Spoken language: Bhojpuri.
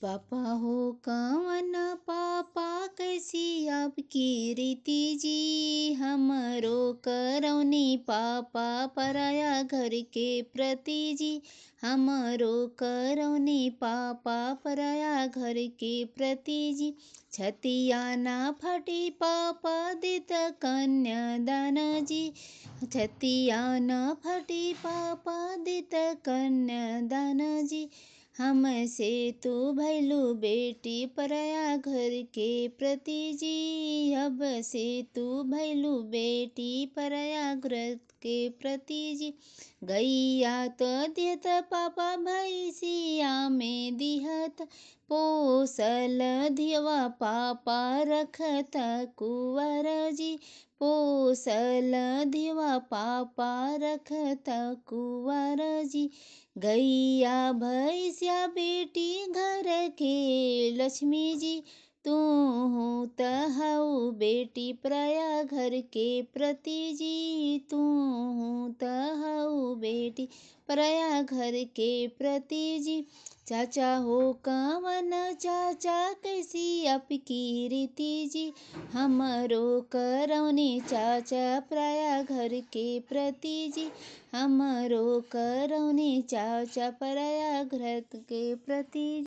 पापा हो कवन पापा कैसी आपकी रीति जी, हमरो करौनी पापा पराया घर के प्रति जी, हमरो करौनी पापा पराया घर के प्रति जी। छतिया ना फटी पापा दित कन्यादान जी, छतिया न फटी पापा दित कन्यादान जी। हमसे तू भैलू बेटी पराया घर के प्रति जी, अब से तू भैलू बेटी पराया घर के प्रति जी। गैया तो दिहत पापा भैसिया में दिहत, पोसल धियवा पापा रखत कुंवर जी, पोसल धियवा पापा रखत कुंवर जी। गैया भैंसिया बेटी घर के लक्ष्मी जी, तू त हऊ बेटी पराया घर के प्रति जी, तू त हऊ बेटी पराया घर के प्रति जी। चाचा हो कवन चाचा कैसी आपकी रीति जी, हमरो करौनी चाचा पराया घर के प्रति जी, हमरो करौनी चाचा पराया घर के प्रति।